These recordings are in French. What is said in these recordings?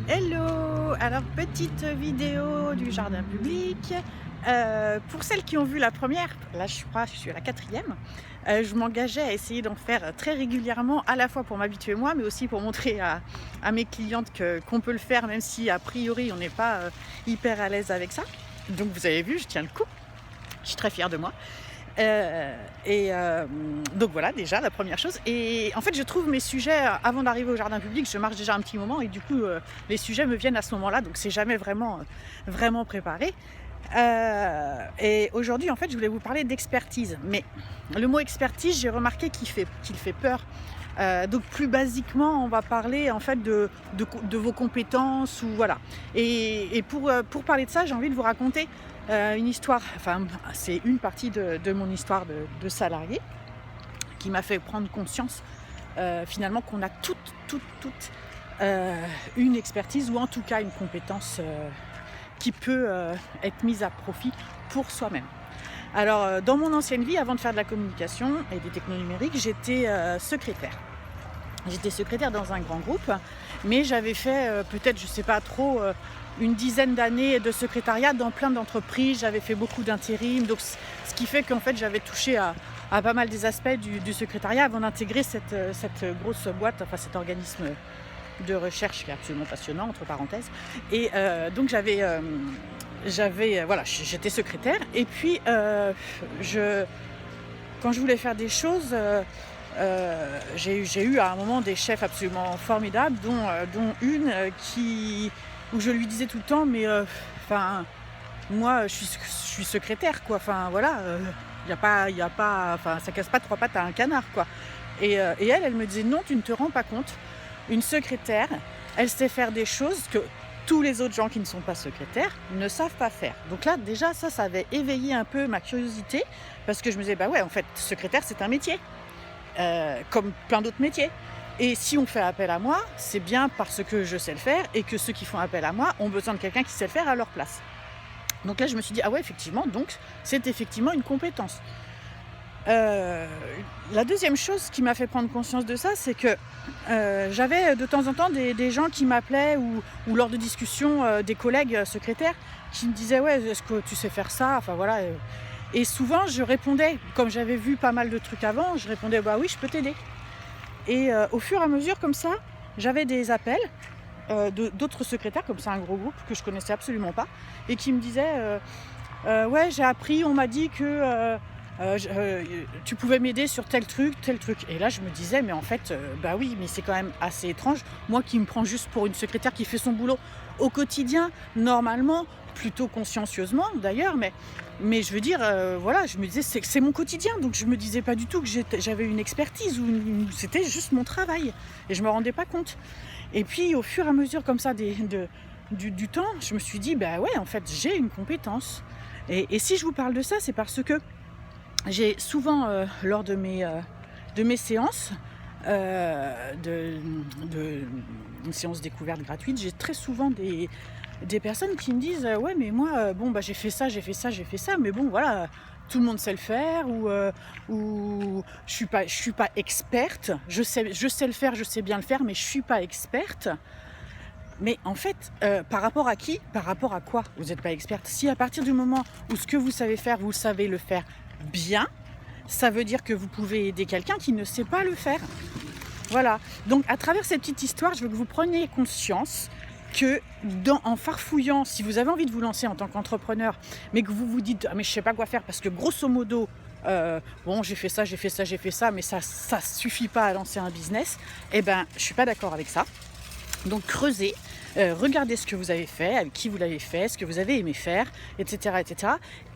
Hello! Alors petite vidéo du jardin public. Pour celles qui ont vu la première, là je crois que je suis à la quatrième, je m'engageais à essayer d'en faire très régulièrement, à la fois pour m'habituer moi, mais aussi pour montrer à mes clientes qu'on peut le faire, même si a priori on n'est pas hyper à l'aise avec ça. Donc vous avez vu, je tiens le coup, je suis très fière de moi. Donc voilà déjà la première chose. Et en fait je trouve mes sujets avant d'arriver au jardin public, je marche déjà un petit moment et du coup les sujets me viennent à ce moment-là, donc c'est jamais vraiment préparé. Et aujourd'hui en fait je voulais vous parler d'expertise, mais le mot expertise j'ai remarqué qu'il fait peur. Donc plus basiquement on va parler en fait de vos compétences ou voilà. Et pour parler de ça j'ai envie de vous raconter une histoire, enfin c'est une partie de mon histoire de salarié qui m'a fait prendre conscience finalement qu'on a toutes une expertise ou en tout cas une compétence qui peut être mise à profit pour soi-même. Alors dans mon ancienne vie, avant de faire de la communication et des technos numériques, j'étais secrétaire. J'étais secrétaire dans un grand groupe, mais j'avais fait peut-être, je sais pas trop, une dizaine d'années de secrétariat dans plein d'entreprises. J'avais fait beaucoup d'intérim, donc ce qui fait qu'en fait j'avais touché à pas mal des aspects du secrétariat avant d'intégrer cette grosse boîte, enfin cet organisme de recherche qui est absolument passionnant, entre parenthèses. Et donc voilà, j'étais secrétaire. Et puis quand je voulais faire des choses, j'ai eu à un moment des chefs absolument formidables, dont une où je lui disais tout le temps, mais moi je suis secrétaire quoi, enfin voilà, y a pas, enfin ça casse pas trois pattes à un canard quoi. Et elle me disait non, tu ne te rends pas compte, une secrétaire, elle sait faire des choses que tous les autres gens qui ne sont pas secrétaires ne savent pas faire. Donc là déjà ça avait éveillé un peu ma curiosité, parce que je me disais bah ouais, en fait secrétaire c'est un métier. Comme plein d'autres métiers. Et si on fait appel à moi, c'est bien parce que je sais le faire et que ceux qui font appel à moi ont besoin de quelqu'un qui sait le faire à leur place. Donc là, je me suis dit, ah ouais, effectivement, donc c'est effectivement une compétence. La deuxième chose qui m'a fait prendre conscience de ça, c'est que j'avais de temps en temps des gens qui m'appelaient ou lors de discussions, des collègues secrétaires qui me disaient, ouais, est-ce que tu sais faire ça? Enfin voilà. Et souvent, je répondais, comme j'avais vu pas mal de trucs avant, je répondais, bah oui, je peux t'aider. Et au fur et à mesure, comme ça, j'avais des appels d'autres secrétaires, comme ça, un gros groupe que je connaissais absolument pas, et qui me disaient, ouais, j'ai appris, on m'a dit que tu pouvais m'aider sur tel truc. Et là, je me disais, mais en fait, bah oui, mais c'est quand même assez étrange. Moi qui me prends juste pour une secrétaire qui fait son boulot au quotidien, normalement, plutôt consciencieusement d'ailleurs, mais je veux dire, voilà, je me disais, c'est mon quotidien, donc je me disais pas du tout que j'avais une expertise ou c'était juste mon travail, et je me rendais pas compte. Et puis au fur et à mesure comme ça du temps, je me suis dit, bah ouais, en fait, j'ai une compétence. Et si je vous parle de ça, c'est parce que j'ai souvent, lors de mes séances, une séance découverte gratuite, j'ai très souvent des personnes qui me disent ouais mais moi bon bah j'ai fait ça, mais bon voilà, tout le monde sait le faire, ou je suis pas experte, je sais le faire, je sais bien le faire, mais je suis pas experte. Mais en fait, par rapport à qui? Par rapport à quoi vous n'êtes pas experte? Si à partir du moment où ce que vous savez faire, vous savez le faire bien, ça veut dire que vous pouvez aider quelqu'un qui ne sait pas le faire. Voilà. Donc à travers cette petite histoire, je veux que vous preniez conscience que en farfouillant, si vous avez envie de vous lancer en tant qu'entrepreneur, mais que vous vous dites ah mais je sais pas quoi faire parce que grosso modo bon j'ai fait ça, mais ça suffit pas à lancer un business, eh ben je suis pas d'accord avec ça. Donc creusez, regardez ce que vous avez fait, avec qui vous l'avez fait, ce que vous avez aimé faire, etc.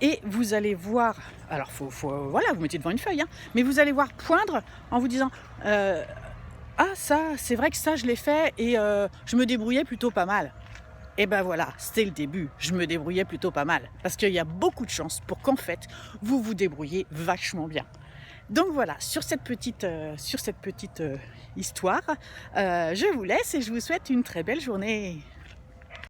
Et vous allez voir, alors voilà, vous mettez devant une feuille, hein, mais vous allez voir poindre en vous disant ah ça, c'est vrai que ça je l'ai fait et je me débrouillais plutôt pas mal. Et ben voilà, c'était le début, je me débrouillais plutôt pas mal. Parce qu'il y a beaucoup de chances pour qu'en fait, vous vous débrouillez vachement bien. Donc voilà, sur cette petite histoire, je vous laisse et je vous souhaite une très belle journée.